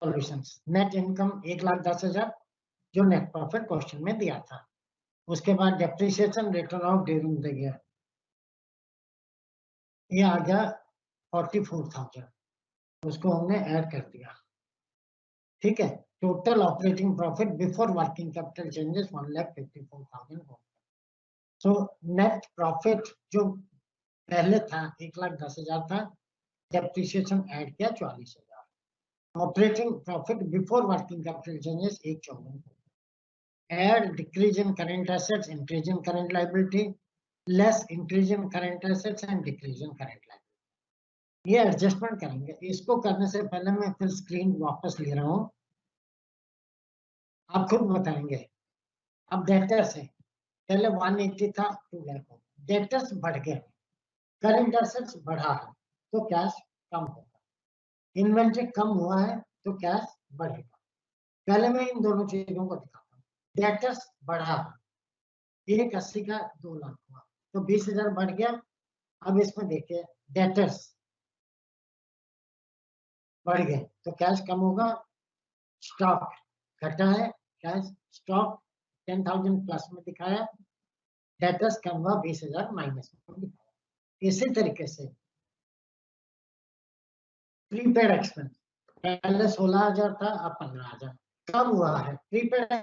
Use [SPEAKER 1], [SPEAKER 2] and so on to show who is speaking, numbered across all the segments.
[SPEAKER 1] Solutions. Net income 1,10,000 जो net profit question में दिया था। उसके बाद depreciation return of during the year, ये आ गया 44,000, उसको हमने ऐड कर दिया। ठीक है, total operating profit before working capital changes 1,54,000। So net profit जो पहले था 1,10,000 था, डेप्रिसिएशन ऐड किया 44,000। Operating profit before working capital changes 1,54,000। Add decrease in current assets, increase in current liability, less increase in current assets and decrease in current liability. ये adjustment करेंगे। इसको करने से पहले मैं फिर स्क्रीन वापस ले रहा हूं, आप खुद बताएंगे। अब डेटर्स है, पहले 180 था, 2 लाख हो, डेटर्स बढ़ गए, करंट एसेट्स बढ़ा है तो कैश कम होगा, इन्वेंट्री कम हुआ है तो कैश बढ़ेगा। पहले मैं इन दोनों चीजों को दिखाता हूँ। डेटर्स बढ़ा, 180 का 2 लाख हुआ तो 20,000 बढ़ गया। अब इसमें देखिए डेटर्स बढ़ गए तो कैश कम होगा, स्टॉक घटा है, कैश स्टॉक 10,000 प्लस में दिखाया, डेटर्स कम हुआ 20,000 माइनस में दिखाया। इसी तरीके से प्रीपेड एक्सपेंस पहले 16,000 था, अब 15,000 कम हुआ है। Prepaid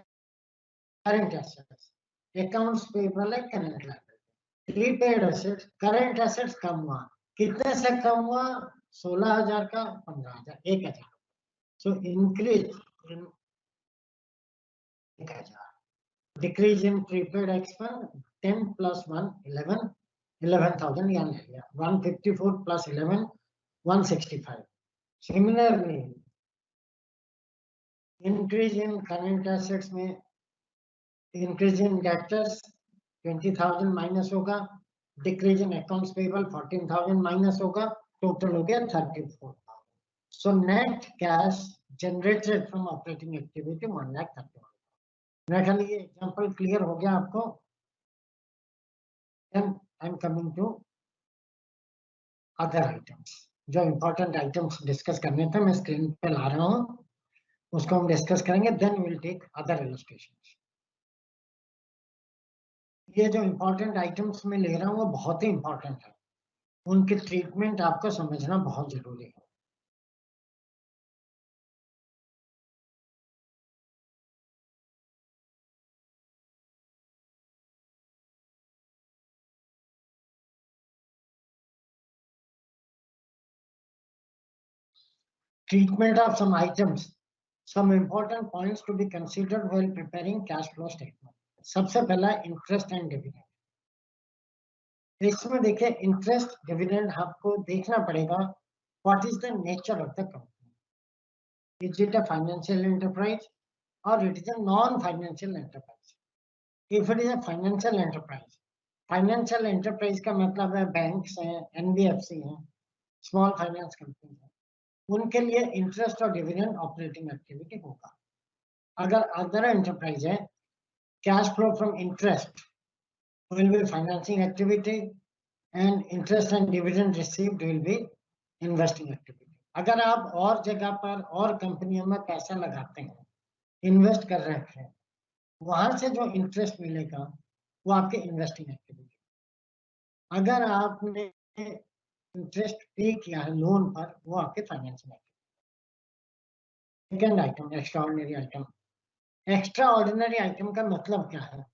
[SPEAKER 1] current assets, accounts payable है, current liability. Prepaid assets, current assets कम हुआ, कितने से कम हुआ? 16,000 का 15,000, 1,000। So increase in 1,000, decrease in prepaid expense 10 plus 1 11, 11,000 यहाँ ले लिया। 154 plus 11 165। Similarly increase in current assets में इंक्रीज इन डेटर्स 20,000 माइनस होगा, decrease in accounts payable 14,000 minus होगा, टोटल हो गया 34,000। So net cash generated from operating activity 1,31,000। मेरे ख्याल ये एग्जांपल क्लियर हो गया आपको। Then I am coming to other items. जो इंपॉर्टेंट आइटम्स डिस्कस करने थे मैं स्क्रीन पे ला रहा हूँ, उसको हम डिस्कस करेंगे। Then will take other illustrations. ये जो इंपॉर्टेंट आइटम्स में ले रहा हूँ वो बहुत ही इंपॉर्टेंट है, उनकी ट्रीटमेंट आपको समझना बहुत जरूरी है। Treatment of some items, some important points to be considered while preparing cash flow statement. सबसे पहला इंटरेस्ट एंड डिविडेंड। इसमें देखिए इंटरेस्ट डिविडेंड आपको देखना पड़ेगा, what is the nature of the company, is it a financial enterprise और it is a non financial enterprise. If it is a financial enterprise का मतलब है बैंक्स हैं, एनबीएफसी हैं, स्मॉल फाइनेंस कंपनी है, उनके लिए इंटरेस्ट और डिविडेंड ऑपरेटिंग एक्टिविटी होगा। अगर अदर एंटरप्राइज है, cash flow from interest will be financing activity and interest and dividend received will be investing activity. अगर आप और जगह पर और कंपनियों में पैसा लगाते हैं, इन्वेस्ट कर रहे हैं, वहां से जो इंटरेस्ट मिलेगा वो आपके इन्वेस्टिंग एक्टिविटी। अगर आपने इंटरेस्ट पे किया है लोन पर, वो आपके financial activity. Second item extra ordinary item. Extra ordinary item का मतलब क्या है?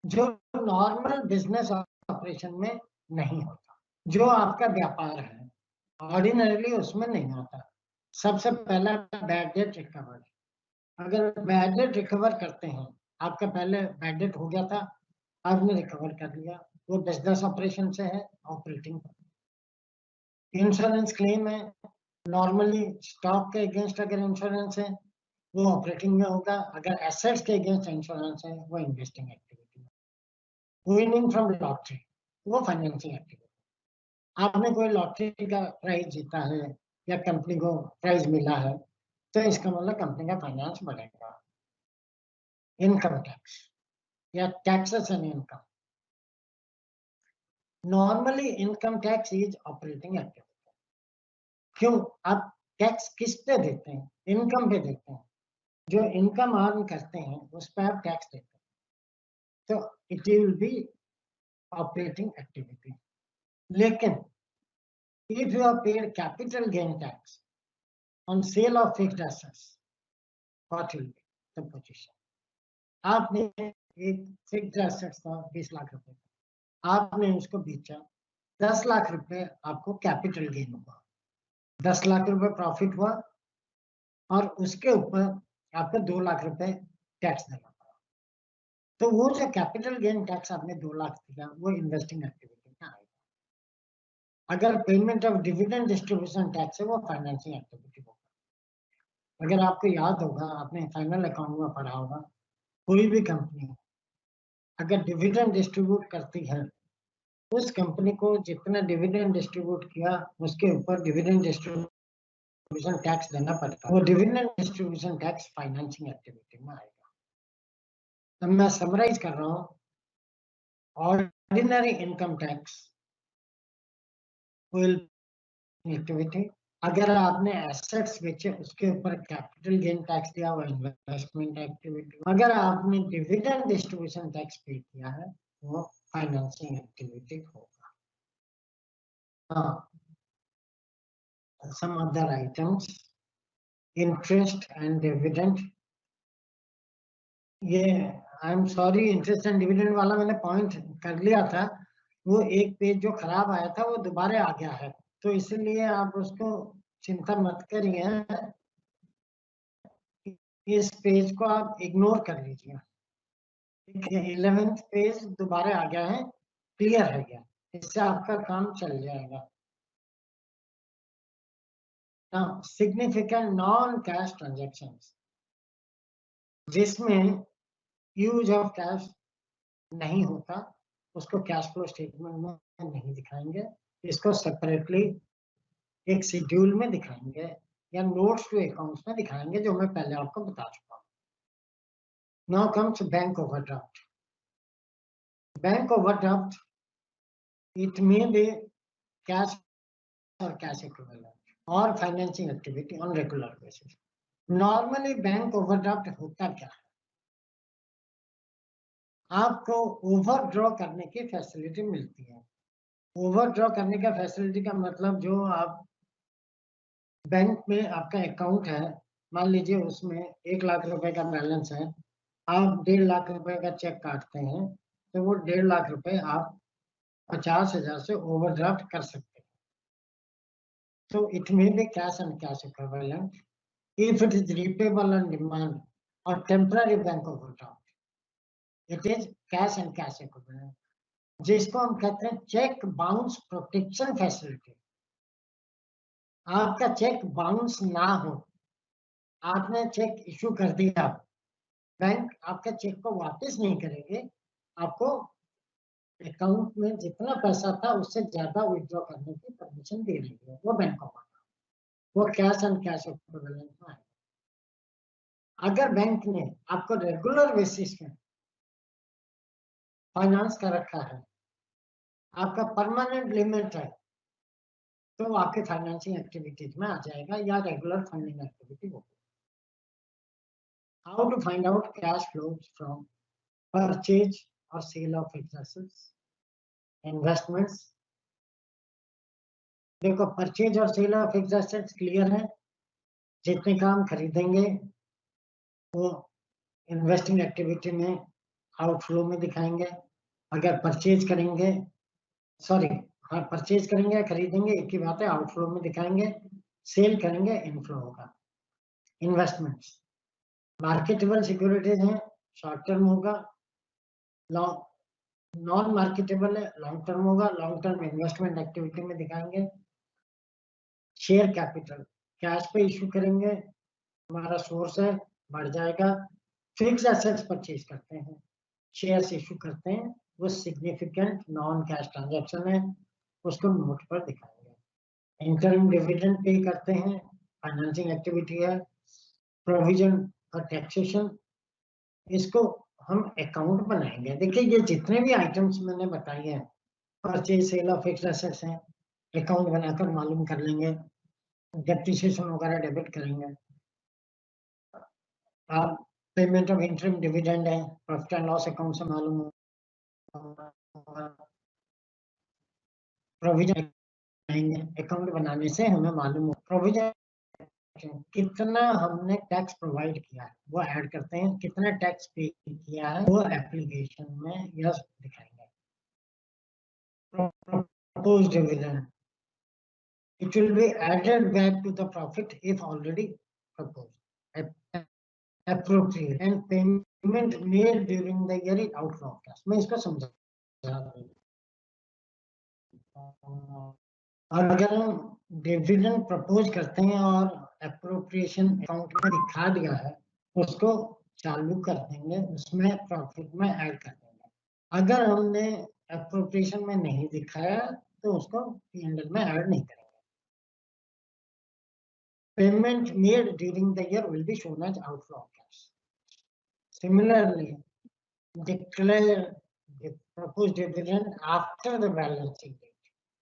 [SPEAKER 1] जो नॉर्मल बिजनेस ऑपरेशन में नहीं होता, जो आपका व्यापार है ऑर्डिनरली उसमें नहीं होता। सबसे पहला बैड डेट रिकवर। अगर बैड डेट रिकवर करते हैं, आपका पहले बैड डेट हो गया था, आपने रिकवर कर लिया, वो बिजनेस ऑपरेशन से है, ऑपरेटिंग। इंश्योरेंस क्लेम है, नॉर्मली स्टॉक के अगेंस्ट अगर इंश्योरेंस है वो ऑपरेटिंग में होगा, अगर एसेट्स के अगेंस्ट इंश्योरेंस है वो investing activity. Winning from lottery वो फाइनेंसिंग एक्टिविटी। आपने कोई लॉटरी का प्राइज जीता है या कंपनी को प्राइज मिला है, तो इसका मतलब कंपनी का फाइनेंस बढ़ेगा। इनकम टैक्स या taxes and income. Normally income tax is operating activity. क्यों? आप टैक्स किस पे देते हैं? इनकम पे देते हैं। जो इनकम अर्न करते हैं उस पर आप टैक्स देते हैं, तो it will B operating activity. लेकिन if you have paid capital gain tax on sale of fixed assets, what will be the position? आपने एक फिक्स्ड एसेट्स था 20 लाख रुपए, आपने उसको बेचा 10 लाख रुपए, आपको कैपिटल गेन हुआ, 10 लाख रुपए प्रॉफिट हुआ और उसके ऊपर आपको 2 लाख रुपए टैक्स देना पड़ा। तो वो जो कैपिटल गेन टैक्स आपने 2 लाख दिया वो इन्वेस्टिंग एक्टिविटी में आएगा। अगर payment of dividend distribution tax है वो फाइनेंसिंग एक्टिविटी होगा। अगर आपको याद होगा, आपने फाइनल अकाउंट में पढ़ा होगा, कोई भी कंपनी अगर डिविडेंड डिस्ट्रीब्यूट करती है, उस कंपनी को जितना डिविडेंड डिस्ट्रीब्यूट किया उसके ऊपर डिविडेंड डिस्ट्रीब्यूशन टैक्स देना पड़ता है। वो dividend distribution tax financing activity में आएगा। अब मैं समराइज कर रहा हूँ, ordinary income tax will activity. अगर आपने एसेट्स बेचे उसके ऊपर कैपिटल गेन टैक्स दिया, वो इन्वेस्टमेंट एक्टिविटी। अगर आपने डिविडेंड डिस्ट्रीब्यूशन टैक्स पे किया है वो फाइनेंसिंग एक्टिविटी होगा। हाँ, some other items, interest and dividend। ये I am sorry, interest and dividend वाला मैंने पॉइंट कर लिया था, वो एक पेज जो खराब आया था वो दोबारा आ गया है, तो इसलिए आप उसको चिंता मत करिए, इस पेज को आप इग्नोर कर लीजिए। 11th पेज दोबारा आ गया है, क्लियर है गया, इससे आपका काम चल जाएगा। सिग्निफिकेंट नॉन कैश ट्रांजैक्शंस, जिसमें यूज ऑफ कैश नहीं होता, उसको कैश फ्लो स्टेटमेंट में नहीं दिखाएंगे, इसको सेपरेटली एक शेड्यूल में दिखाएंगे या नोट्स टू अकाउंट्स में दिखाएंगे, जो मैं पहले आपको बता चुका हूँ। Now comes bank overdraft. Bank overdraft, it may be cash और कैश इक्विवेलेंट और financing activity on regular basis. Normally bank overdraft होता क्या है? आपको ओवरड्रॉ करने की फैसिलिटी मिलती है। ओवरड्रॉ करने का फैसिलिटी का मतलब, जो आप बैंक में आपका अकाउंट है, मान लीजिए उसमें 1 लाख रुपए का बैलेंस है, आप 1.5 लाख रुपए का चेक काटते हैं, तो वो 1.5 लाख रुपए आप 50,000 से ओवरड्राफ्ट कर सकते हैं। तो it may be cash and cash equivalent if it is repayable on demand or temporary bank overdraft, it is cash and cash equivalent, जिसको हम कहते हैं चेक बाउंस प्रोटेक्शन फैसिलिटी। आपका चेक बाउंस ना हो, आपने चेक इशू कर दिया, बैंक आपका चेक को वापस नहीं करेंगे, आपको अकाउंट में जितना पैसा था उससे ज्यादा विथड्रॉ करने की परमिशन दे रही है वो बैंक ऑफ, वो कैश एंड कैश इक्विवेलेंट में है। अगर बैंक ने आपको रेगुलर बेसिस में फाइनेंस कर रखा है, आपका परमानेंट लिमिट है, तो आपके फाइनेंसिंग एक्टिविटीज में आ जाएगा या रेगुलर फंडिंग एक्टिविटी होगी। How to find out cash flows from purchase और sale of fixed assets, investments. देखो, परचेज और sale of fixed assets clear है, जितने काम खरीदेंगे वो इन्वेस्टिंग एक्टिविटी में आउटफ्लो में दिखाएंगे। अगर परचेज करेंगे, सॉरी, हाँ, परचेज करेंगे खरीदेंगे एक ही बात है, आउटफ्लो में दिखाएंगे। सेल करेंगे, इनफ्लो होगा। इन्वेस्टमेंट्स, मार्केटेबल सिक्योरिटीज हैं, शॉर्ट टर्म होगा, नॉन मार्केटेबल है, लॉन्ग टर्म होगा। लॉन्ग टर्म इन्वेस्टमेंट एक्टिविटी में दिखाएंगे। शेयर कैपिटल, कैश पे इशू करेंगे, हमारा सोर्स है, बढ़ जाएगा। फिक्स एसेट्स परचेज करते हैं, शेयर्स इशू करते हैं, वो सिग्निफिकेंट नॉन कैश ट्रांजैक्शन है। उसको नोट पर दिखाएंगे। इंटरिम डिविडेंड पे करते हैं, फाइनेंसिंग एक्टिविटी है। प्रोविजन और टैक्सेशन, इसको हम अकाउंट बनाएंगे। देखिए ये जितने भी आइटम्स मैंने बताए हैं, purchase sale of fixed assets हैं, अकाउंट बनाकर मालूम कर लेंगे। डेप्रिसिएशन वगैरह डेबिट करेंगे। आप पेमेंट ऑफ इंटरिम डिविडेंड है, प्रॉफिट एंड लॉस अकाउंट से मालूम होगा। प्रोविजन अकाउंट बनाने से हमें मालूम हो प्रोविजन कितना हमने टैक्स प्रोवाइड किया है वो ऐड करते हैं, कितना टैक्स पे किया है वो एप्लीकेशन में यस दिखाएंगे। Proposed dividend, it will be added back to the profit if already proposed, appropriate and payment made during the year is outflow of cash। मैं इसको समझा दूं। और अगर हम डिविडेंड प्रपोज करते हैं और अप्रोप्रिएशन अकाउंट में दिखा दिया है, उसको चालू कर देंगे, उसमें प्रॉफिट में ऐड कर देंगे। अगर हमने अप्रोप्रिएशन में नहीं दिखाया तो उसको P&L में ऐड नहीं करेंगे। Payment made during the year will be shown as outflow of cash. Similarly declare the proposed dividend after the balance sheet date।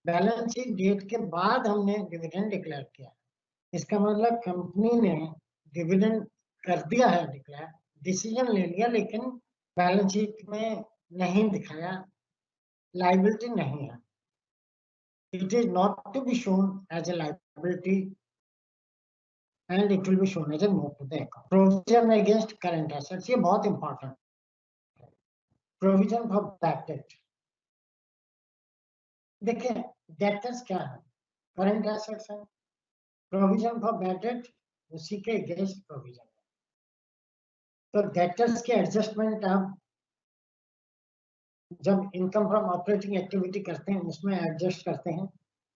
[SPEAKER 1] Balance sheet date के बाद हमने डिविडेंड डिक्लेयर किया। इसका मतलब कंपनी ने डिविडेंड कर दिया है डिक्लेयर, डिसीजन ले लिया, लेकिन बैलेंस शीट में नहीं दिखाया, लायबिलिटी नहीं है। It is not to be shown as a liability and it will be shown as a note to the account. Provision against current assets, ये बहुत इंपॉर्टेंट है। प्रोविजन फॉर बैड डेट, देखिए debtors क्या है, current assets है। Provision for bad debt उसी के against provision है। तो डेटर्स के एडजस्टमेंट आप जब इनकम फ्रॉम ऑपरेटिंग एक्टिविटी करते हैं उसमें एडजस्ट करते हैं।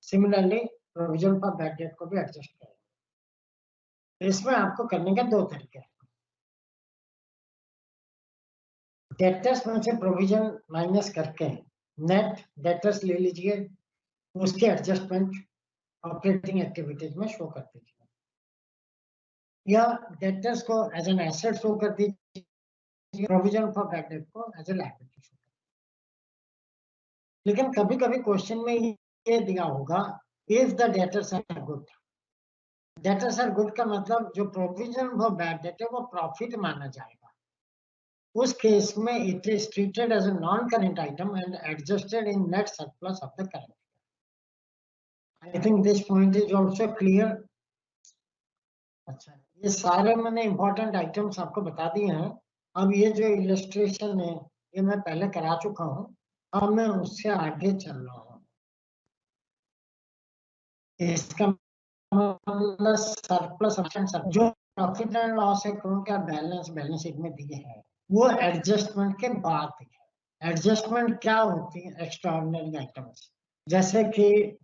[SPEAKER 1] Similarly provision for bad debt को भी एडजस्ट करेंगे। इसमें आपको करने के दो तरीके हैं। डेटर्स में से प्रोविजन माइनस करके नेट डेटर्स ले लीजिए, उसके एडजस्टमेंट ऑपरेटिंग एक्टिविटीज में शो कर दीजिए, या डेटर्स को एज एन एसेट शो कर दीजिए, प्रोविजन फॉर बैड डेट को एज ए लायबिलिटी शो। लेकिन कभी कभी क्वेश्चन में ये दिया होगा if the debtors are good. Debtors are good का मतलब जो प्रोविजन फॉर बैड डेट है वो प्रॉफिट माना जाएगा। उस केस में it is treated as a non current item and adjusted in net surplus of the current. I think this point is also clear. अच्छा, ये सारे मैंने इंपॉर्टेंट आइटम्स आपको बता दिए हैं। अब ये जो इलस्ट्रेशन है ये मैं पहले करा चुका हूँ, अब मैं उससे आगे चल रहा हूँ। इसका मतलब सरप्लस जो प्रॉफिट एंड लॉस अकाउंट का बैलेंस शीट में दिए हैं वो एडजस्टमेंट के बाद है। एडजस्टमेंट क्या होती है, एक्स्ट्राऑर्डिनरी आइटम्स जैसे कि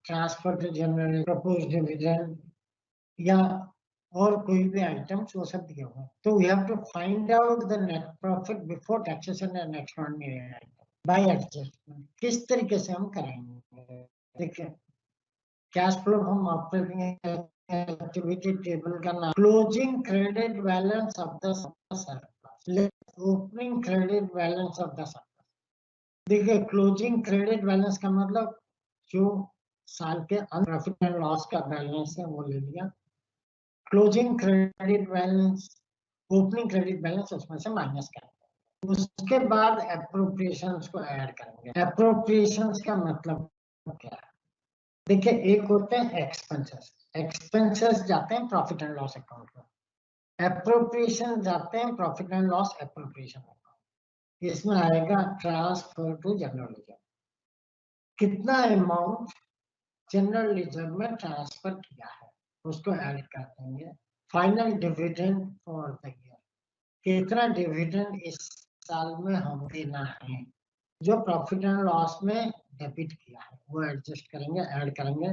[SPEAKER 1] transfer to general, proposed dividend या और कोई भी आइटम्स वो सब दिए हुए हैं। तो we have to find out the net profit before taxation and extraordinary item by adjustment. किस तरीके से हम करेंगे, देखिए cash flow from operating activity table का नाम closing credit balance of the surplus, opening credit balance of the surplus. देखिए closing credit balance का मतलब जो साल के अंत प्रॉफिट एंड लॉस का बैलेंस है वो ले लिया। Closing credit balance, opening credit balance उसमें से माइनस करेंगे। उसके बाद एप्रोप्रिएशंस को ऐड करेंगे। एप्रोप्रिएशंस का मतलब क्या है, देखिए एक होते हैं एक्सपेंसेस, एक्सपेंसेस जाते हैं प्रॉफिट एंड लॉस अकाउंट में, एप्रोप्रिएशन जाते हैं profit and loss appropriation account. इसमें आएगा ट्रांसफर टू जनरल रिजर्व, कितना अमाउंट जनरल रिजर्व में ट्रांसफर किया है उसको ऐड कर देंगे। Final dividend for the year, कितना डिविडेंड इस साल में हम देना है, जो प्रॉफिट एंड लॉस में डेबिट किया है वो एडजस्ट करेंगे, ऐड करेंगे।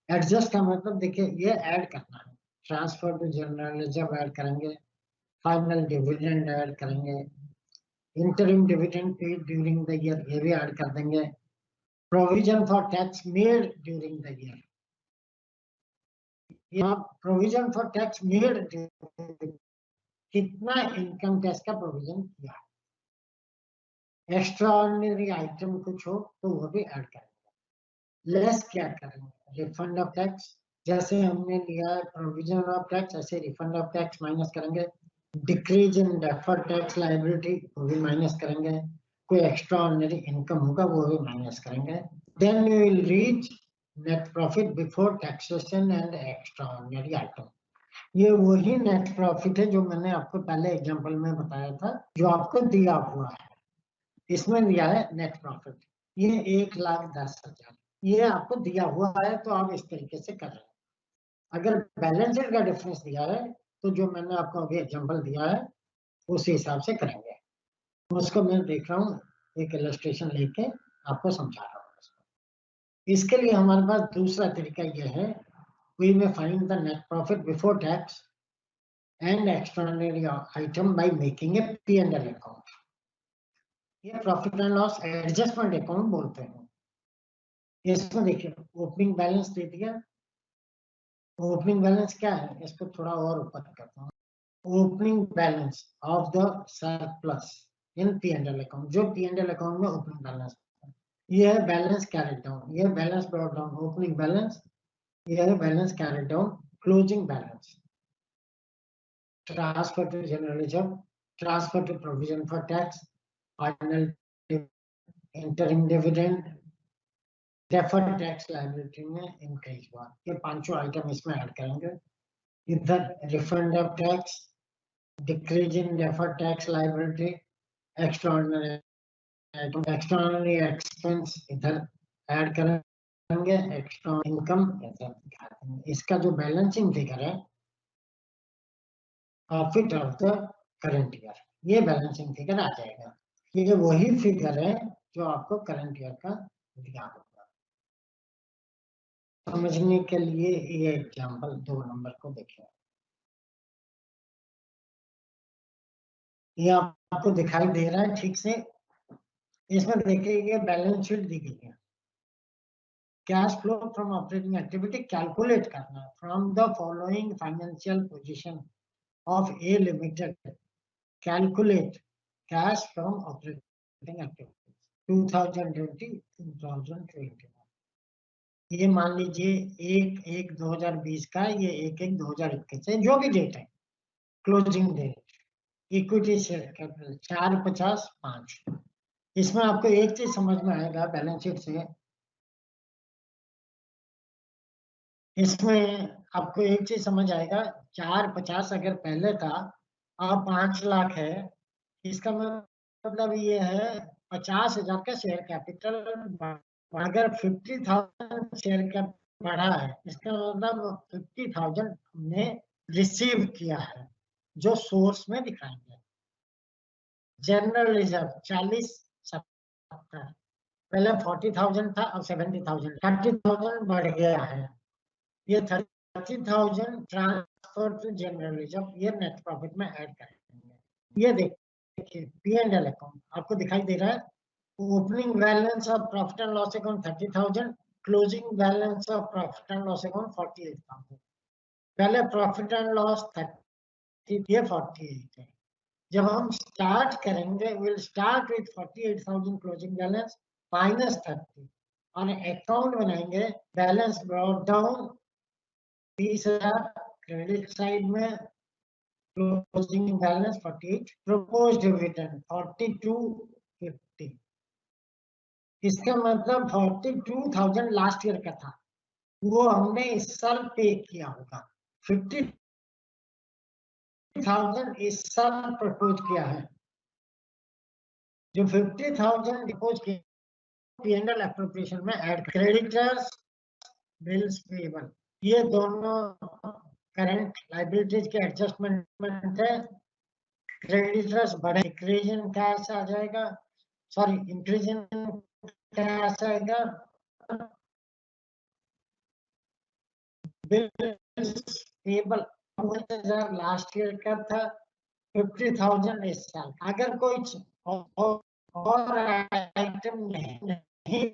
[SPEAKER 1] एडजस्ट का मतलब देखिए ये ऐड करना है, transfer to general reserve add करेंगे, फाइनल डिविडेंड ऐड करेंगे, interim dividend paid during the year ये भी ऐड कर देंगे, provision for tax made during the year, यहाँ प्रोविजन फॉर टैक्स मेड, कितना इनकम टैक्स का प्रोविजन किया है। एक्स्ट्रा ऑर्डिनरी आइटम कुछ हो तो वो भी ऐड करेंगे। लेस क्या करेंगे, रिफंड ऑफ टैक्स, जैसे हमने लिया है प्रोविजन ऑफ टैक्स, ऐसे रिफंड ऑफ टैक्स माइनस करेंगे। Decrease in deferred tax liability, वो भी माइनस करेंगे। कोई एक्स्ट्रा ऑर्डिनरी इनकम होगा वो भी माइनस करेंगे। Then we will reach net profit before taxation and extraordinary item. ये वही नेट प्रॉफिट है जो मैंने आपको पहले एग्जांपल में बताया था, जो आपको दिया हुआ है। इसमें दिया है नेट प्रॉफिट, ये 1,10,000, ये आपको दिया हुआ है, तो आप इस तरीके से कर रहे हैं। अगर बैलेंस शीट का डिफरेंस दिया है तो जो मैंने आपको अभी एग्जांपल दिया है उस हिसाब से करेंगे। उसको मैं देख रहा हूँ, एक इलस्ट्रेशन लेके आपको समझा रहा हूँ। इसके लिए हमारे पास दूसरा तरीका यह है, we may find the net profit before tax and extraordinary item by making a P&L account। ये profit and loss adjustment account बोलते हैं। इसमें देखिए ओपनिंग बैलेंस दे दिया। ओपनिंग बैलेंस क्या है, इसको थोड़ा और ऊपर करता हूँ। Opening balance of the surplus in P&L account, जो P&L अकाउंट में ओपनिंग बैलेंस, ये है बैलेंस कैरिड डाउन, ये balance brought down, opening balance, ये है balance carried down, closing balance. Transfer to general reserve, transfer to provision for tax, final interim dividend, deferred tax liability में increase हुआ। ये पांचों item इसमें ऐड करेंगे। इधर refund of tax, decrease in deferred tax liability, extraordinary item, extraordinary expense इधर add करेंगे, extra income इधर। इसका जो बैलेंसिंग फिगर है profit of the current year, ये बैलेंसिंग फिगर आ जाएगा। ये वही फिगर है जो आपको करंट ईयर का दिया होगा। समझने के लिए ये एग्जांपल 2 नंबर को देखिए। ये आपको दिखाई दे रहा है ठीक से। इसमें देखिए ये बैलेंस शीट दी गई है। Cash flow from operating activity calculate करना है from the following financial position of A limited, calculate cash from operating activity 2020-2021। ये मान लीजिए 1/1/2020 का, ये 1/1/2021 है, जो भी डेट है closing date. Equity share capital 450,5। इसमें आपको एक चीज समझ में आएगा बैलेंस शीट से, इसमें आपको एक चीज समझ आएगा, 450 अगर पहले था अब 5 लाख है, इसका मतलब ये है 50,000 का शेयर कैपिटल। अगर 50,000 शेयर का बढ़ा है, इसका मतलब 50,000 हमने रिसीव किया है, जो सोर्स में दिखाएंगे। जनरल रिजर्व 40/70, पहले 40,000 था, अब 70,000, 30,000 बढ़ गया है। ये 30,000 ट्रांसफर टू जनरल रिजर्व, ये नेट प्रॉफिट में ऐड करेंगे। ये देखिए P&L अकाउंट आपको दिखाई दे रहा है। Opening balance of profit and loss account 30,000, closing balance of profit and loss account 48,000। पहले प्रॉफिट एंड लॉस 30, ये 48 है। जब हम स्टार्ट करेंगे, will start with 48,000 closing balance minus 30, और अकाउंट बनाएंगे balance brought down 30,000 credit side में, क्लोजिंग बैलेंस 48, प्रपोज डिविडेंड 4250। इसका मतलब 42,000 लास्ट ईयर का था, वो हमने इस साल पे किया होगा। 50,000 इस साल प्रपोज किया है। जो 50,000 प्रपोज किया P&L एप्रोप्रिएशन में ऐड। क्रेडिटर्स, बिल्स पेबल, ये दोनों करंट लायबिलिटीज के एडजस्टमेंट है। क्रेडिटर्स बढ़े, इंक्रीज इन कैश आ जाएगा, सॉरी इंक्रीज इन कैश आएगा। बिल्स पेबल 50,000 लास्ट ईयर का था, 50,000 इस साल। अगर कोई और आइटम नहीं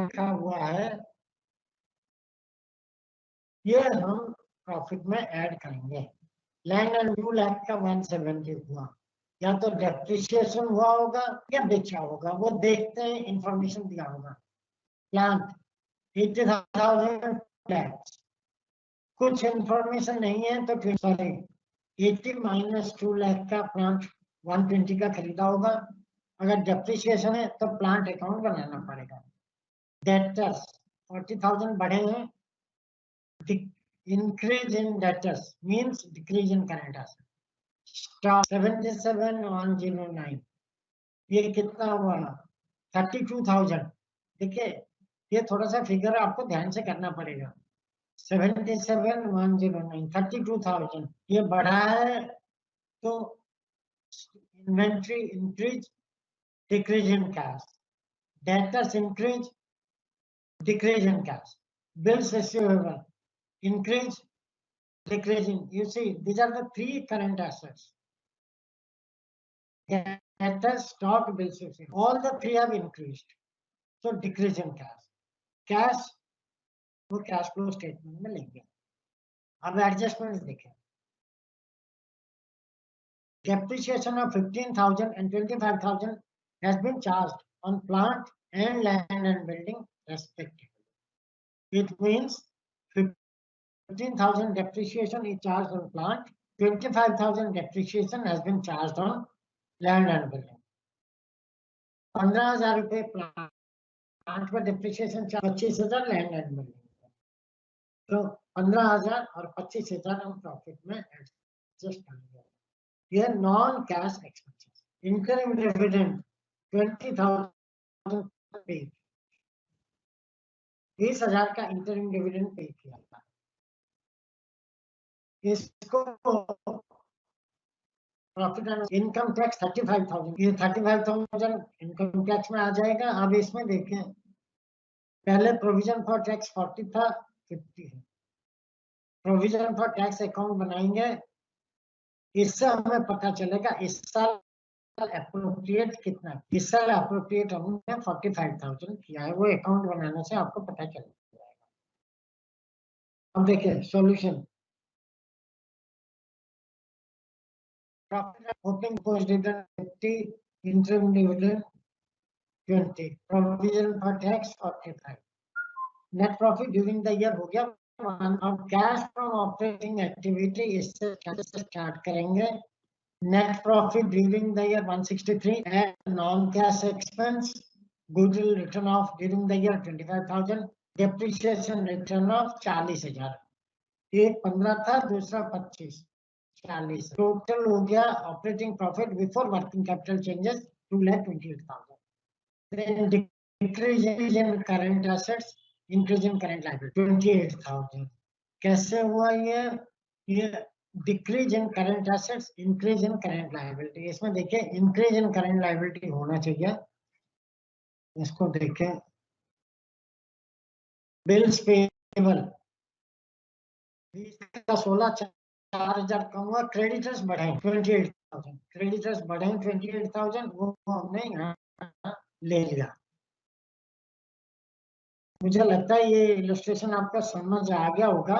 [SPEAKER 1] लिखा हुआ है ये हम प्रॉफिट में ऐड करेंगे। लैंड एंड 2 लाख का 170 हुआ, या तो डेप्रिसिएशन हुआ होगा या बेचा होगा, वो देखते हैं, इंफॉर्मेशन दिया होगा। प्लांट 80,000 टैक्स, कुछ इंफॉर्मेशन नहीं है तो फिर सॉरी 80 माइनस 2 लाख का प्लांट 120 का खरीदा होगा। अगर डेप्रिसिएशन है तो प्लांट अकाउंट बनाना पड़ेगा। डेटर्स 40,000 बढ़े हैं, increase in debtors means decrease in current assets. Stock 77,109, ये कितना हुआ 32,000। देखिए ये थोड़ा सा फिगर आपको ध्यान से करना पड़ेगा। 77,109 32,000 ये बढ़ा है तो inventory increase, decrease in cash, debtors increase, decrease in cash, bills receivable increase, decreasing. You see, these are the three current assets. Debtors, stock, bills, all the three have increased. So decrease in cash. Cash, वो cash flow statement में लेंगे। अब adjustments देखें। Depreciation of 15,000 and 25,000 has been charged on plant and land and building respectively. It means 15,000 depreciation is charged on plant, 25,000 depreciation has been charged on land and building. 15,000 रुपए plant पर depreciation, 25,000 land and building. तो 15,000 और 25,000 हम profit में adjust करेंगे। ये non cash expenses. Interim dividend 20,000 पे, 20,000 का इंटरिम डिविडेंड पे किया था। इसको प्रॉफिट एंड इनकम टैक्स 35,000, ये 35,000 इनकम टैक्स में आ जाएगा। अब इसमें देखें, पहले प्रोविजन फॉर टैक्स 40 था, 50 है। प्रोविजन फॉर टैक्स अकाउंट बनाएंगे, इससे हमें पता चलेगा इस साल अप्रोप्रिएट कितना। इस साल अप्रोप्रिएट हमने 45,000 किया है, वो अकाउंट बनाने से आपको पता चल जाएगा। अब देखिए solution. Profit opening post dividend 50, interim dividend 20, provision for tax 45, net profit during the year हो गया। अब कैश फ्रॉम ऑपरेटिंग एक्टिविटी इससे स्टार्ट करेंगे। Net profit during the year 163 and non cash expense, goodwill return of during the year 25,000, depreciation return of 40,000। एक 15 था, दूसरा 25, 40। Total हो गया operating profit before working capital changes 2,28,000। Then decrease in current assets, increase in current liability 28,000। कैसे हुआ ये decrease in current assets, increase in current liability. इसमें देखिए इंक्रीज इन करंट लायबिलिटी होना चाहिए। इसको देखें, बिल्स पेबल 20 का 16, 4,000 कम हुआ। क्रेडिटर्स बढ़े 28,000, क्रेडिटर्स बढ़े 28,000, वो हमने यहाँ ले लिया। मुझे लगता है ये इलस्ट्रेशन आपका समझ आ गया होगा।